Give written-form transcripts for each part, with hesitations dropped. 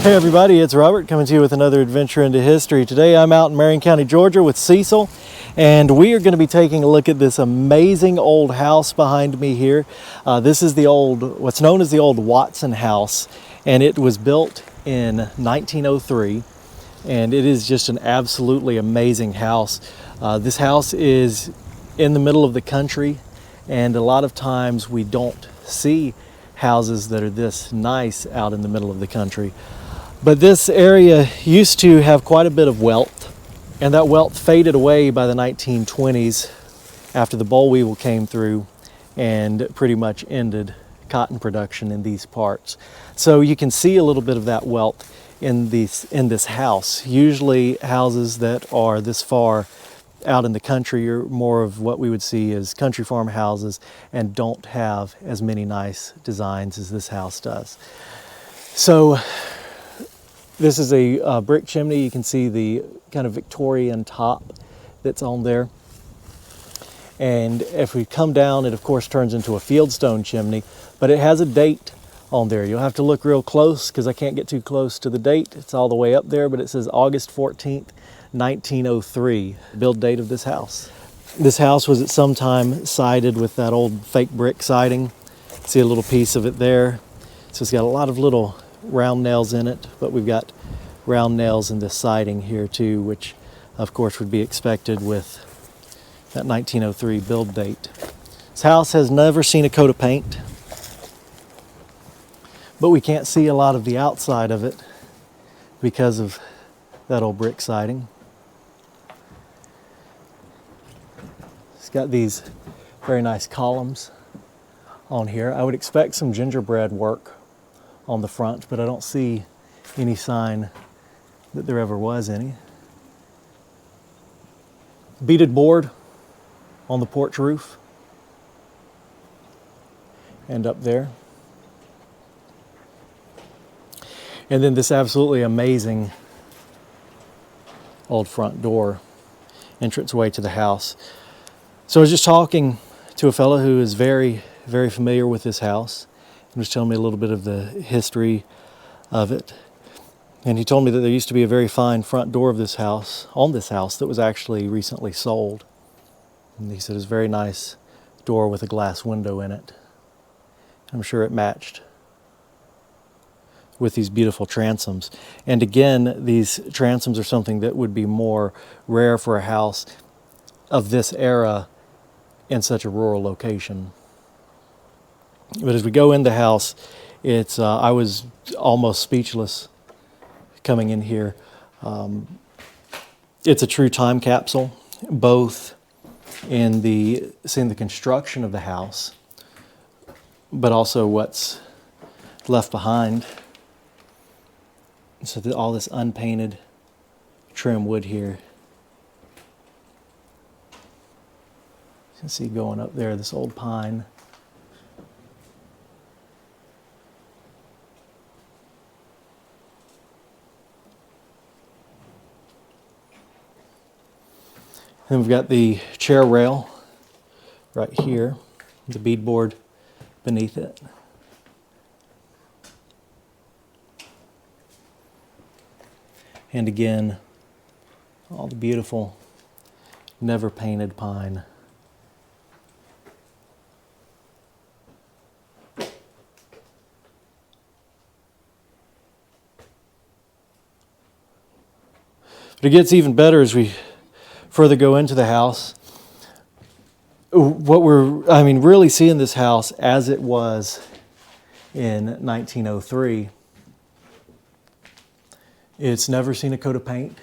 Hey everybody, it's Robert coming to you with another adventure into history. Today I'm out in Marion County, Georgia with Cecil, and we are going to be taking a look at this amazing old house behind me here. This is what's known as the old Watson house, and it was built in 1903, and it is just an absolutely amazing house. This house is in the middle of the country, and a lot of times we don't see houses that are this nice out in the middle of the country. But this area used to have quite a bit of wealth, and that wealth faded away by the 1920s after the boll weevil came through and pretty much ended cotton production in these parts. So you can see a little bit of that wealth in this house. Usually houses that are this far out in the country are more of what we would see as country farmhouses and don't have as many nice designs as this house does. So this is a brick chimney. You can see the kind of Victorian top that's on there. And if we come down, it of course turns into a fieldstone chimney, but it has a date on there. You'll have to look real close because I can't get too close to the date. It's all the way up there, but it says August 14th, 1903, build date of this house. This house was at some time sided with that old fake brick siding. See a little piece of it there. So it's got a lot of little round nails in it, but we've got round nails in this siding here too, which of course would be expected with that 1903 build date. This house has never seen a coat of paint, but we can't see a lot of the outside of it because of that old brick siding. It's got these very nice columns on here. I would expect some gingerbread work on the front, but I don't see any sign that there ever was any. Beaded board on the porch roof and up there. And then this absolutely amazing old front door entranceway to the house. So I was just talking to a fellow who is very, very familiar with this house. He was telling me a little bit of the history of it. And he told me that there used to be a very fine front door of this house, on this house, that was actually recently sold. And he said it was a very nice door with a glass window in it. I'm sure it matched with these beautiful transoms. And again, these transoms are something that would be more rare for a house of this era in such a rural location. But as we go in the house, I was almost speechless coming in here. It's a true time capsule, both in seeing the construction of the house, but also what's left behind. So all this unpainted trim wood here. You can see going up there, this old pine. Then we've got the chair rail right here, the beadboard beneath it. And again, all the beautiful, never painted pine. But it gets even better as we further go into the house. What we're really seeing this house as it was in 1903. It's never seen a coat of paint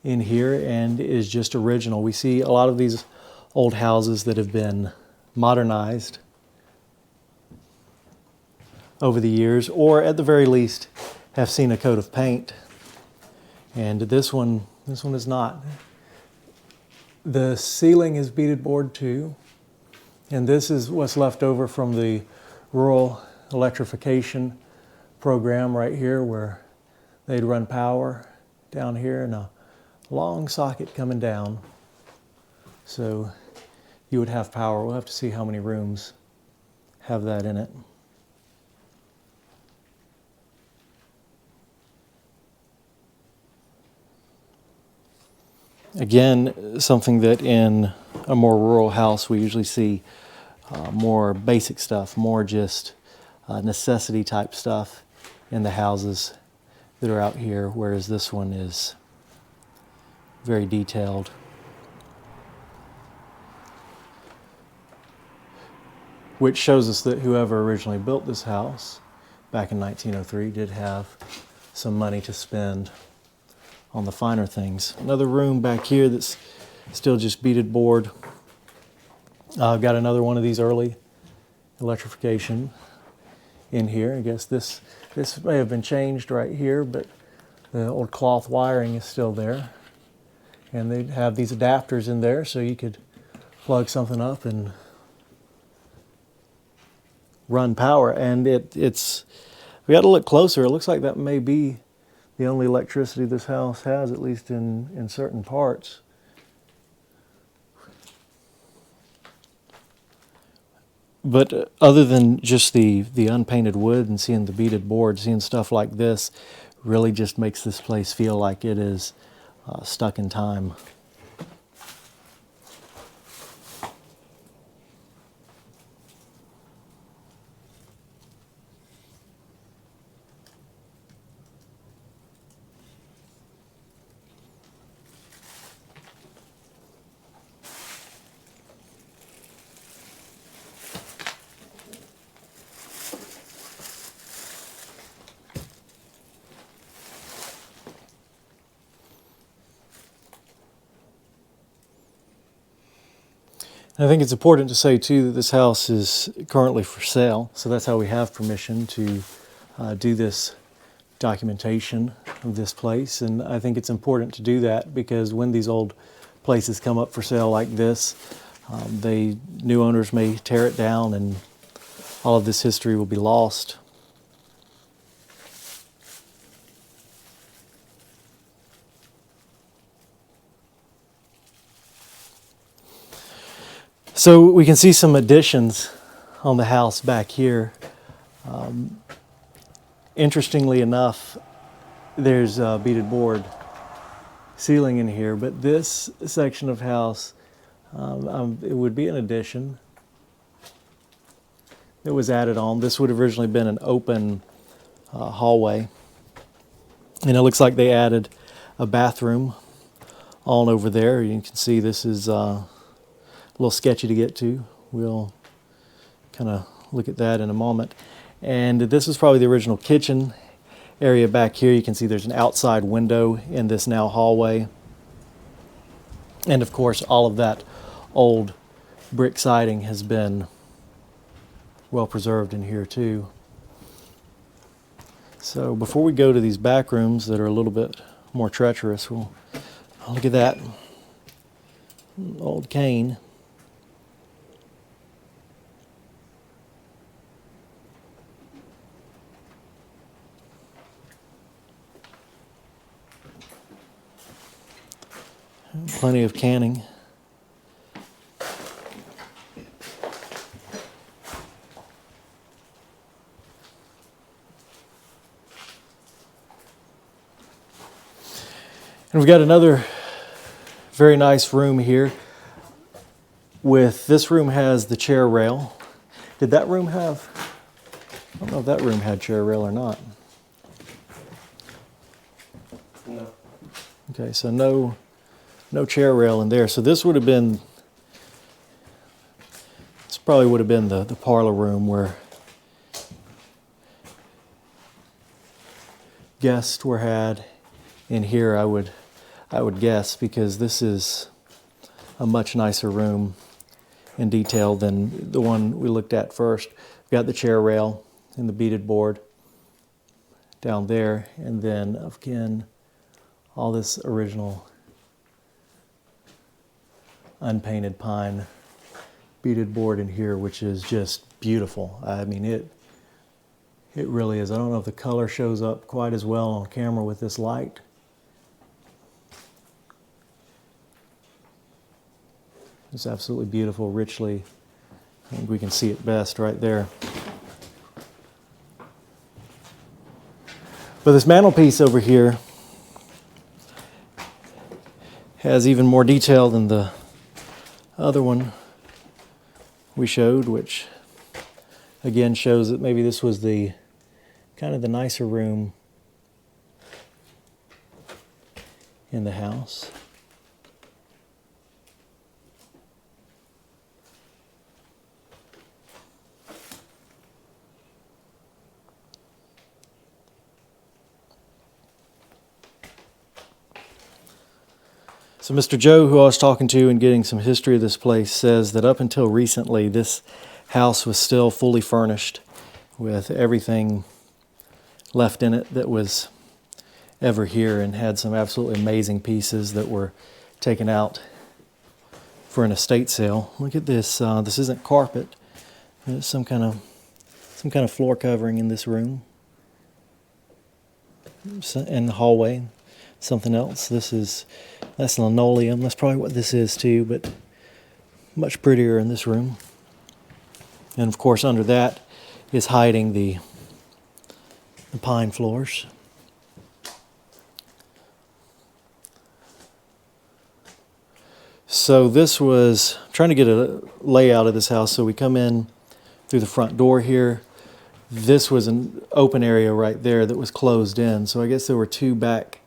in here and is just original. We see a lot of these old houses that have been modernized over the years, or at the very least have seen a coat of paint. And this one is not. The ceiling is beaded board too, and this is what's left over from the rural electrification program right here, where they'd run power down here and a long socket coming down. So you would have power. We'll have to see how many rooms have that in it. Again, something that in a more rural house we usually see more basic stuff, more just necessity type stuff in the houses that are out here, whereas this one is very detailed. Which shows us that whoever originally built this house back in 1903 did have some money to spend on the finer things. Another room back here that's still just beaded board. I've got another one of these early electrification in here. I guess this may have been changed right here, but the old cloth wiring is still there. And they have these adapters in there so you could plug something up and run power. And it's we got to look closer. It looks like that may be the only electricity this house has, at least in certain parts. But other than just the unpainted wood and seeing the beaded board, seeing stuff like this really just makes this place feel like it is stuck in time. I think it's important to say too that this house is currently for sale, so that's how we have permission to do this documentation of this place. And I think it's important to do that because when these old places come up for sale like this, new owners may tear it down and all of this history will be lost. So we can see some additions on the house back here. Interestingly enough, there's a beaded board ceiling in here, but this section of house, it would be an addition that was added on. This would have originally been an open hallway, and it looks like they added a bathroom on over there. You can see this is a little sketchy to get to. We'll kind of look at that in a moment. And this is probably the original kitchen area back here. You can see there's an outside window in this now hallway. And of course, all of that old brick siding has been well preserved in here too. So before we go to these back rooms that are a little bit more treacherous, we'll look at that old cane. Plenty of canning. And we've got another very nice room here. This room has the chair rail. Did that room have, I don't know if that room had chair rail or not. No. Okay, so no chair rail in there. So this would have been, this probably would have been the parlor room where guests were had. In here, I would guess, because this is a much nicer room in detail than the one we looked at first. We've got the chair rail and the beaded board down there, and then again, all this original unpainted pine beaded board in here, which is just beautiful. I mean, it really is. I don't know if the color shows up quite as well on camera with this light. It's absolutely beautiful, richly. I think we can see it best right there. But this mantelpiece over here has even more detail than the other one we showed, which again shows that maybe this was the kind of the nicer room in the house. So Mr. Joe, who I was talking to and getting some history of this place, says that up until recently this house was still fully furnished with everything left in it that was ever here, and had some absolutely amazing pieces that were taken out for an estate sale. Look at this. This isn't carpet. There's some kind of floor covering in this room. In the hallway, something else. That's linoleum. That's probably what this is too, but much prettier in this room. And of course, under that is hiding the pine floors. So this was, I'm trying to get a layout of this house. So we come in through the front door here. This was an open area right there that was closed in. So I guess there were two back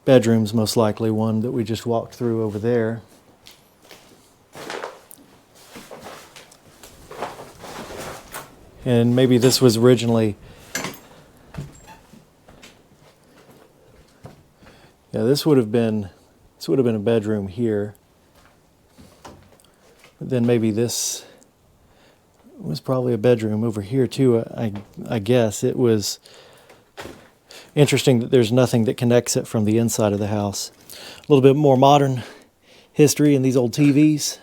bedrooms, most likely. One that we just walked through over there. And maybe this was originally, yeah, this would have been a bedroom here. But then maybe this was probably a bedroom over here too. I guess it was interesting that there's nothing that connects it from the inside of the house. A little bit more modern history in these old TVs.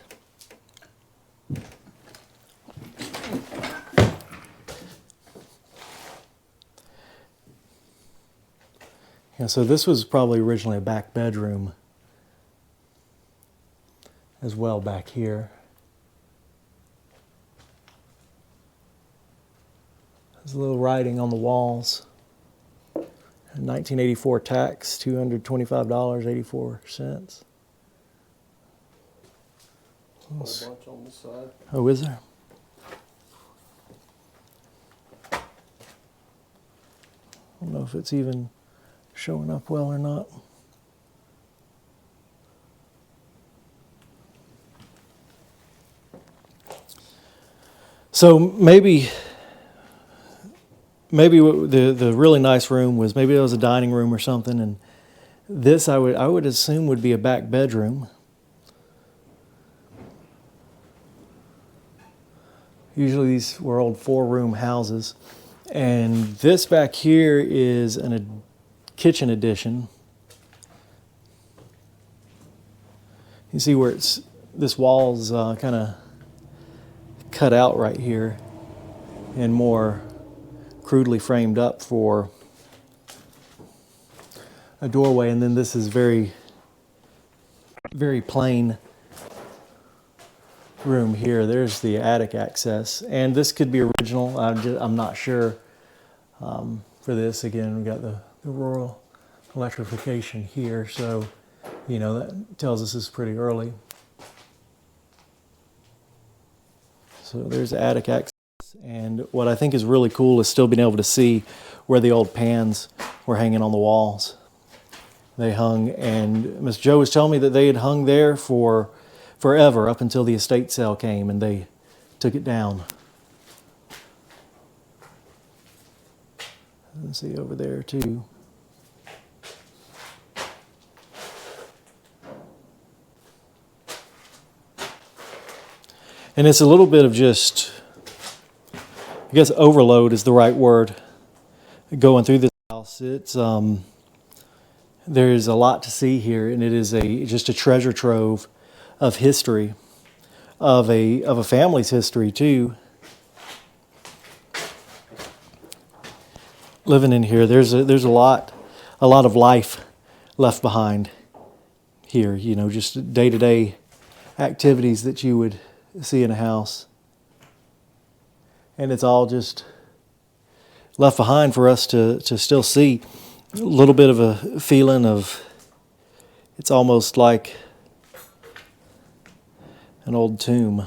Yeah, so this was probably originally a back bedroom as well back here. There's a little writing on the walls. 1984 tax, $225.84. A bunch on this side. Oh, is there? I don't know if it's even showing up well or not. So maybe what the really nice room was, maybe it was a dining room or something, and this I would assume would be a back bedroom. Usually these were old 4-room houses, and this back here is a kitchen addition. You see where this wall's kind of cut out right here and more crudely framed up for a doorway, and then this is very, very plain room here. There's the attic access, and this could be original. I'm not sure for this. Again, we got the rural electrification here, so you know that tells us it's pretty early. So there's attic access. And what I think is really cool is still being able to see where the old pans were hanging on the walls. They hung, and Miss Joe was telling me that they had hung there for forever up until the estate sale came and they took it down. Let's see over there too. And it's a little bit of just, I guess overload is the right word, going through this house. It's there's a lot to see here, and it is just a treasure trove of history, of a family's history too. Living in here, there's a lot of life left behind here. You know, just day-to-day activities that you would see in a house. And it's all just left behind for us to still see. A little bit of a feeling of It's almost like an old tomb.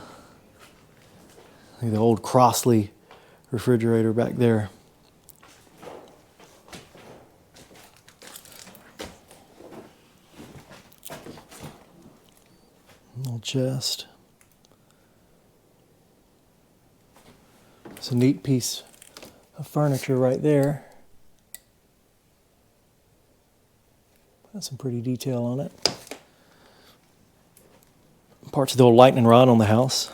The old Crossley refrigerator back there. Little chest. It's a neat piece of furniture right there. Got some pretty detail on it. Parts of the old lightning rod on the house.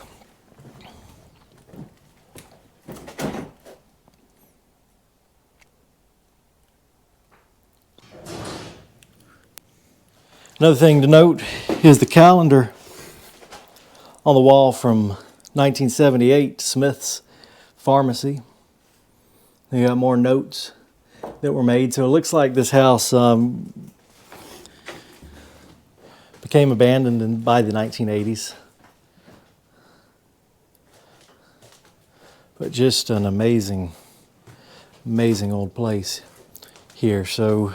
Another thing to note is the calendar on the wall from 1978, Smith's Pharmacy. They got more notes that were made. So it looks like this house became abandoned by the 1980s. But just an amazing, amazing old place here. So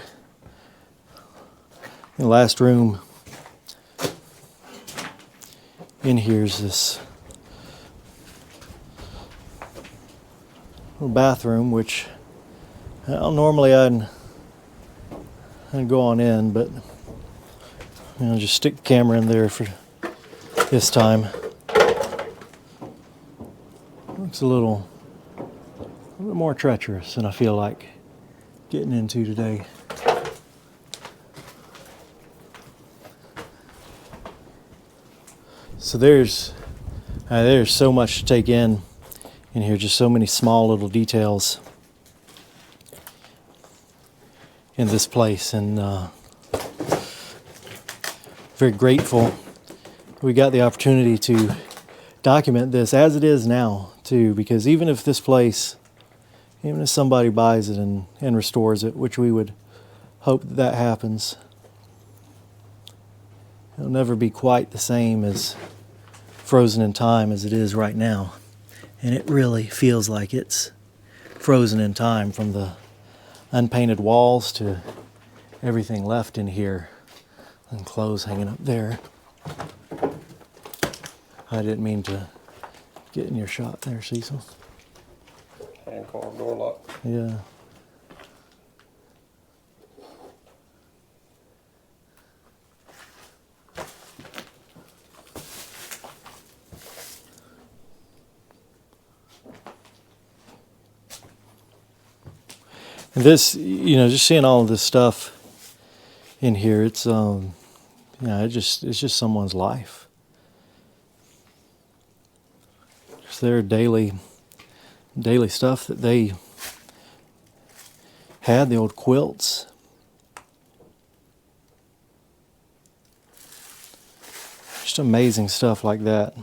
the last room in here is this little bathroom, which normally I'd go on in, but just stick the camera in there for this time. Looks a little bit more treacherous than I feel like getting into today. So there's so much to take in here, just so many small little details in this place, and very grateful we got the opportunity to document this as it is now too, because even if somebody buys it and restores it, which we would hope that happens, it'll never be quite the same as frozen in time as it is right now. And it really feels like it's frozen in time, from the unpainted walls to everything left in here, and clothes hanging up there. I didn't mean to get in your shot there, Cecil. Hand carved door lock. Yeah. And this, just seeing all of this stuff in here, it's it's just someone's life. It's their daily stuff that they had, the old quilts. Just amazing stuff like that,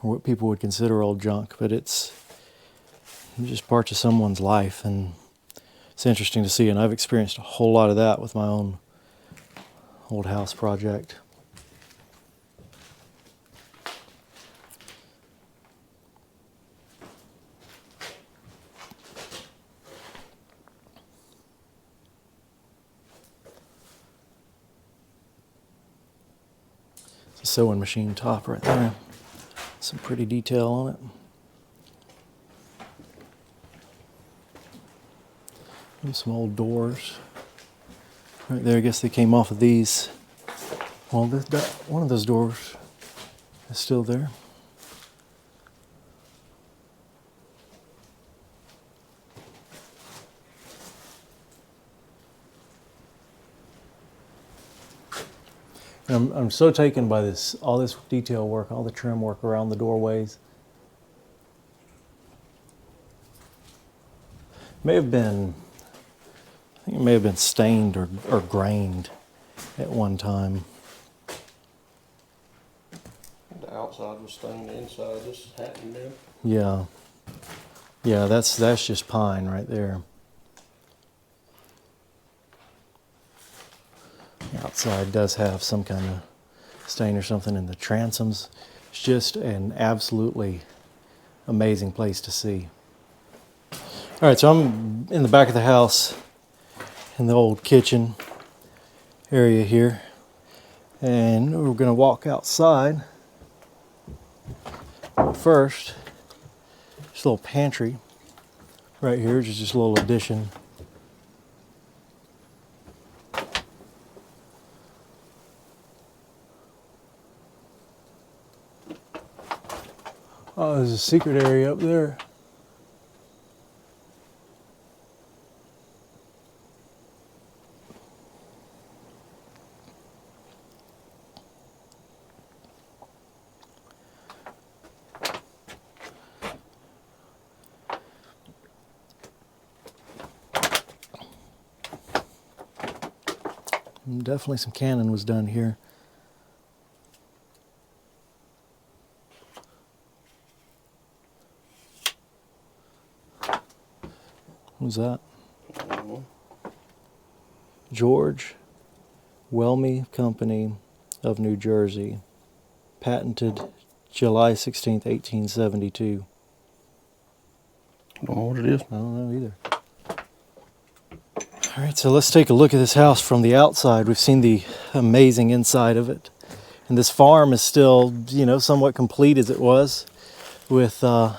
or what people would consider old junk, but it's just parts of someone's life, and it's interesting to see, and I've experienced a whole lot of that with my own old house project. It's a sewing machine top right there. Some pretty detail on it. And some old doors right there. I guess they came off of these. Well, one of those doors is still there. And I'm so taken by all this detail work, all the trim work around the doorways. I think it may have been stained or grained at one time. The outside was stained, the inside just hadn't been. Yeah. Yeah, that's just pine right there. The outside does have some kind of stain or something in the transoms. It's just an absolutely amazing place to see. All right, so I'm in the back of the house in the old kitchen area here. And we're going to walk outside. First, just a little pantry right here, just a little addition. Oh, there's a secret area up there. And definitely some canning was done here. Who's that? George Wellmy Company of New Jersey, patented July 16th, 1872. I don't know what it is. I don't know either. All right, so let's take a look at this house from the outside. We've seen the amazing inside of it. And this farm is still, you know, somewhat complete as it was, with an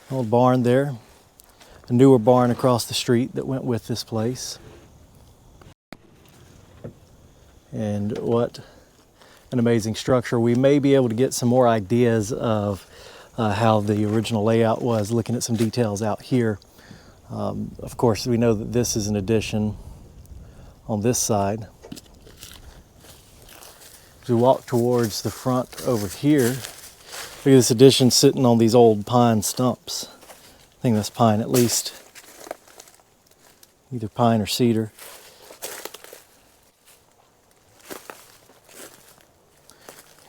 old barn there, a newer barn across the street that went with this place. And what an amazing structure. We may be able to get some more ideas of how the original layout was, looking at some details out here. Of course, we know that this is an addition on this side. As we walk towards the front over here, look at this addition sitting on these old pine stumps. I think that's pine at least. Either pine or cedar.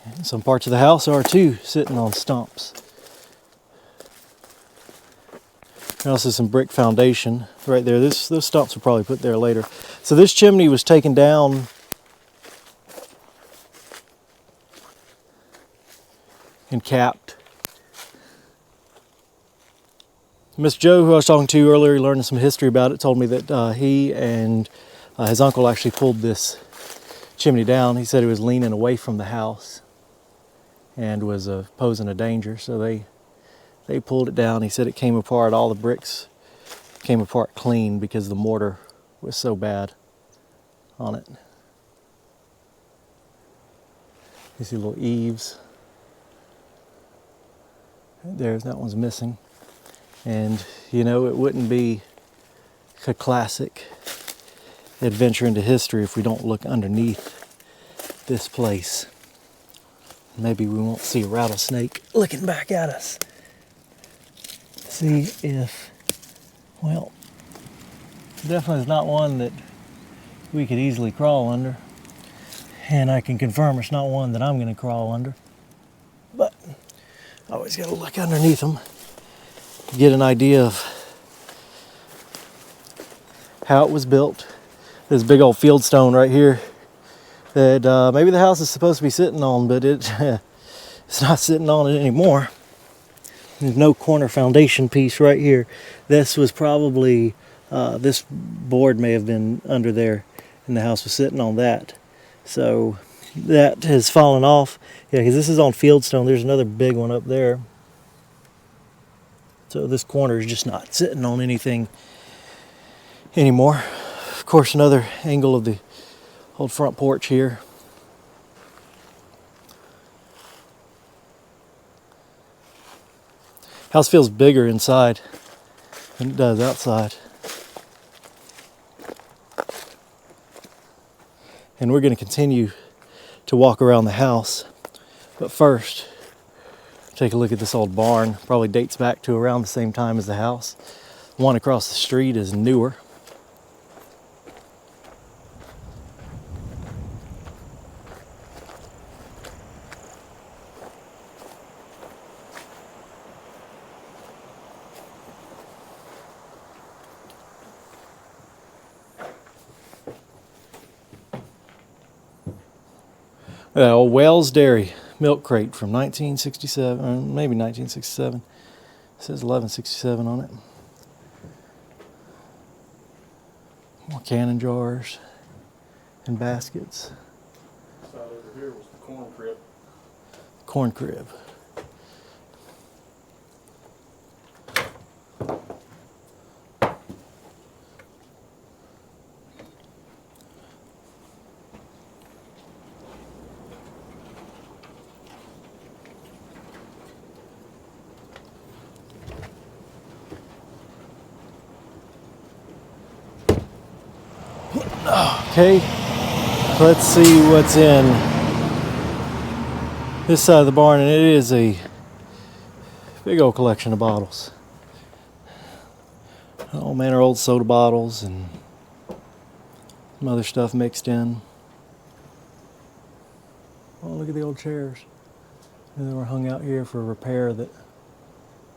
And some parts of the house are too, sitting on stumps. There's also some brick foundation right there. Those stumps were probably put there later. So this chimney was taken down and capped. Miss Joe, who I was talking to earlier, learning some history about it, told me that he and his uncle actually pulled this chimney down. He said it was leaning away from the house and was posing a danger, so they pulled it down. He said it came apart. All the bricks came apart clean because the mortar was so bad on it. You see little eaves. Right there, that one's missing. And you know, it wouldn't be a classic adventure into history if we don't look underneath this place. Maybe we won't see a rattlesnake looking back at us. See if, well, definitely is not one that we could easily crawl under. And I can confirm it's not one that I'm going to crawl under. But I always got to look underneath them to get an idea of how it was built. This big old field stone right here that maybe the house is supposed to be sitting on, but it's not sitting on it anymore. There's no corner foundation piece right here. This was probably, this board may have been under there and the house was sitting on that. So that has fallen off. Yeah, because this is on fieldstone. There's another big one up there. So this corner is just not sitting on anything anymore. Of course, another angle of the old front porch here. House feels bigger inside than it does outside. And we're going to continue to walk around the house. But first, take a look at this old barn. Probably dates back to around the same time as the house. The one across the street is newer. Old Wells Dairy milk crate from 1967, or maybe 1967. It says 1167 on it. More canning jars and baskets. So over here was the corn crib. Corn crib. Okay, let's see what's in this side of the barn, and it is a big old collection of bottles. All manner of old soda bottles and some other stuff mixed in. Oh, look at the old chairs. And they were hung out here for repair that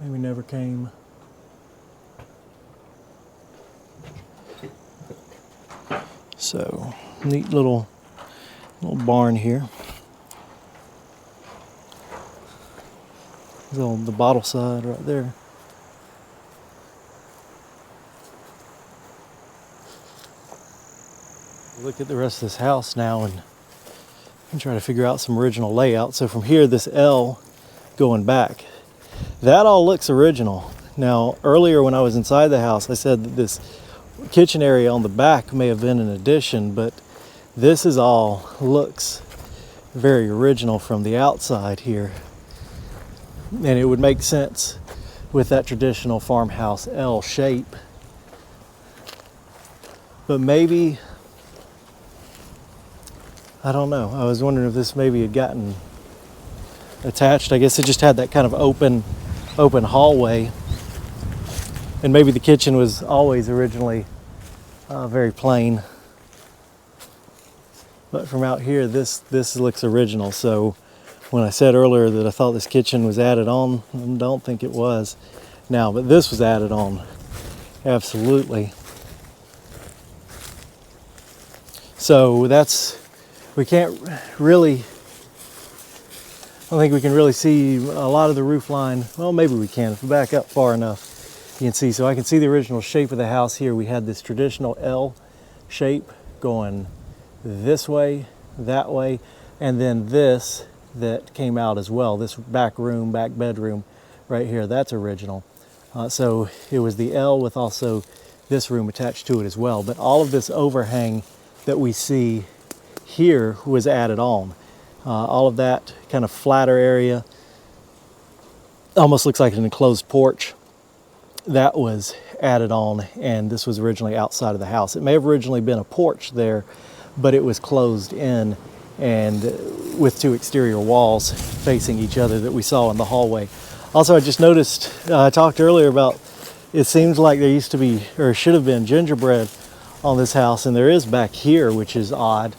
maybe never came. So, neat little barn here. There's on the bottle side right there. Look at the rest of this house now and try to figure out some original layout. So from here, this L going back, that all looks original. Now, earlier when I was inside the house, I said that this kitchen area on the back may have been an addition, but this is all looks very original from the outside here. And it would make sense with that traditional farmhouse L shape. But maybe, I don't know. I was wondering if this maybe had gotten attached. I guess it just had that kind of open hallway. And maybe the kitchen was always originally very plain. But from out here, this looks original. So when I said earlier that I thought this kitchen was added on, I don't think it was now, but this was added on. Absolutely. So we can't really, I don't think we can really see a lot of the roof line. Well, maybe we can if we back up far enough. You can see, so I can see the original shape of the house here. We had this traditional L shape going this way, that way, and then this that came out as well. This back room, back bedroom right here, that's original. So it was the L with also this room attached to it as well. But all of this overhang that we see here was added on. All of that kind of flatter area, almost looks like an enclosed porch. That was added on, and this was originally outside of the house. It may have originally been a porch there, but it was closed in and with two exterior walls facing each other that we saw in the hallway. Also, I just noticed, I talked earlier about, it seems like there used to be, or should have been, gingerbread on this house, and there is back here, which is odd.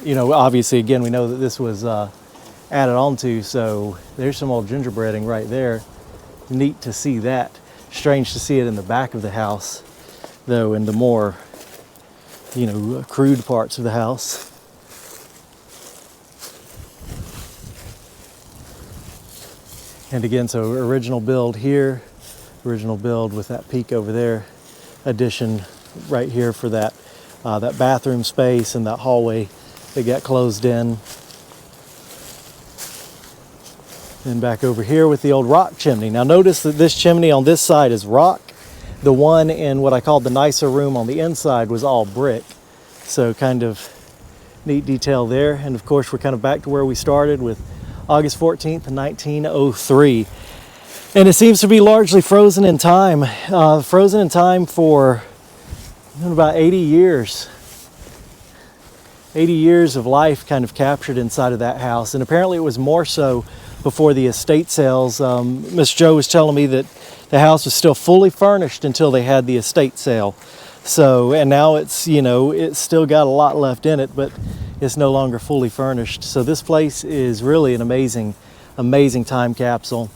You know, obviously, again, we know that this was added onto, so there's some old gingerbreading right there. Neat to see that. Strange to see it in the back of the house, though, in the more, you know, crude parts of the house. And again, so original build here, original build with that peak over there, addition right here for that that bathroom space and that hallway that got closed in. And back over here with the old rock chimney. Now notice that this chimney on this side is rock. The one in what I called the nicer room on the inside was all brick. So kind of neat detail there. And of course, we're kind of back to where we started with August 14th, 1903. And it seems to be largely frozen in time. Frozen in time for about 80 years. 80 years of life kind of captured inside of that house. And apparently it was more so before the estate sales. Miss Joe was telling me that the house was still fully furnished until they had the estate sale. So, and now it's, you know, it's still got a lot left in it, but it's no longer fully furnished. So this place is really an amazing, amazing time capsule.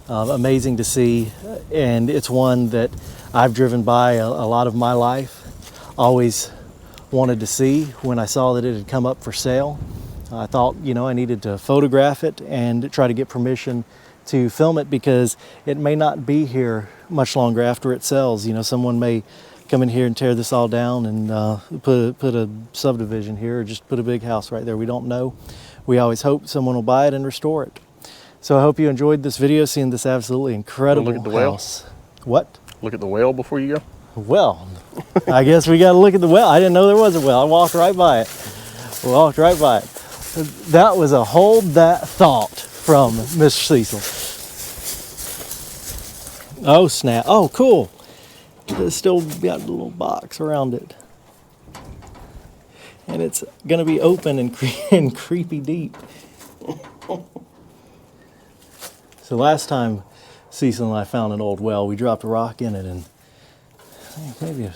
Amazing to see. And it's one that I've driven by a lot of my life. Always wanted to see when I saw that it had come up for sale. I thought, you know, I needed to photograph it and try to get permission to film it because it may not be here much longer after it sells. You know, someone may come in here and tear this all down and put a subdivision here, or just put a big house right there. We don't know. We always hope someone will buy it and restore it. So I hope you enjoyed this video, seeing this absolutely incredible look at the well? house. What? Look at the well before you go. Well, I guess we got to look at the well. I didn't know there was a well. I walked right by it. Walked right by it. That was a hold that thought from Mr. Cecil. Oh snap! Oh cool. It's still got a little box around it, and it's gonna be open and creepy deep. So last time Cecil and I found an old well, we dropped a rock in it, and I think maybe a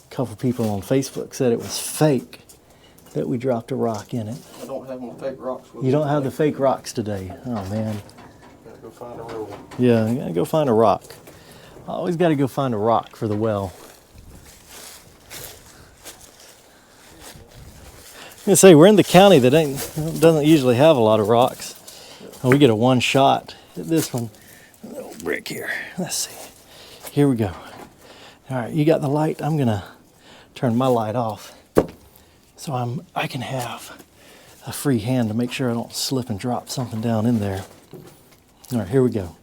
couple people on Facebook said it was fake that we dropped a rock in it. I don't have my fake rocks with You don't have the fake rocks today. Oh man. Gotta go find a real one. Yeah, you gotta go find a rock. Always gotta go find a rock for the well. I'm gonna say we're in the county that doesn't usually have a lot of rocks. And we get a one shot at this one. A little brick here. Let's see. Here we go. All right, you got the light. I'm gonna turn my light off so I can have a free hand to make sure I don't slip and drop something down in there. All right, here we go.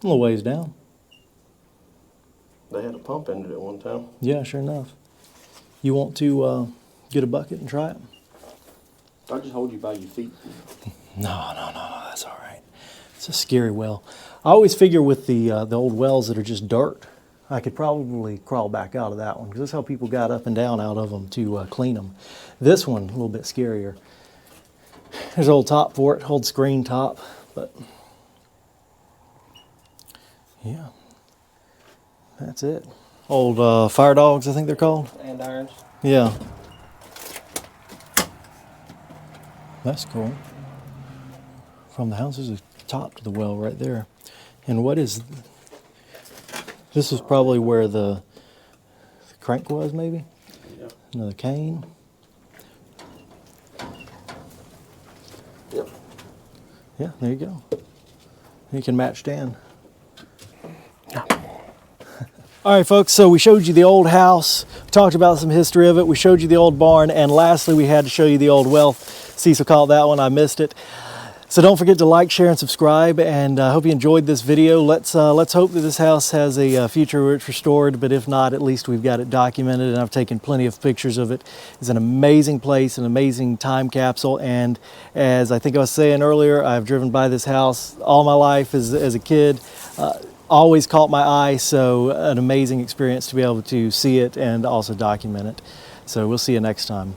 A little ways down. They had a pump in it at one time. Yeah, sure enough. You want to get a bucket and try it? I just hold you by your feet. No, that's all right. It's a scary well. I always figure with the old wells that are just dirt, I could probably crawl back out of that one, because that's how people got up and down out of them to clean them. This one, a little bit scarier. There's an old top for it, old screen top, but yeah, that's it. Old fire dogs, I think they're called. And irons. Yeah. That's cool. From the house, there's a top to the well right there. And what is, this is probably where the crank was, maybe? Yeah. Another cane. Yep. Yeah, there you go. You can match Dan. All right, folks, so we showed you the old house, talked about some history of it, we showed you the old barn, and lastly, we had to show you the old well. Cecil called that one, I missed it. So don't forget to like, share, and subscribe, and I hope you enjoyed this video. Let's hope that this house has a future where it's restored, but if not, at least we've got it documented, and I've taken plenty of pictures of it. It's an amazing place, an amazing time capsule, and as I think I was saying earlier, I've driven by this house all my life as a kid. Always caught my eye, so an amazing experience to be able to see it and also document it. So we'll see you next time.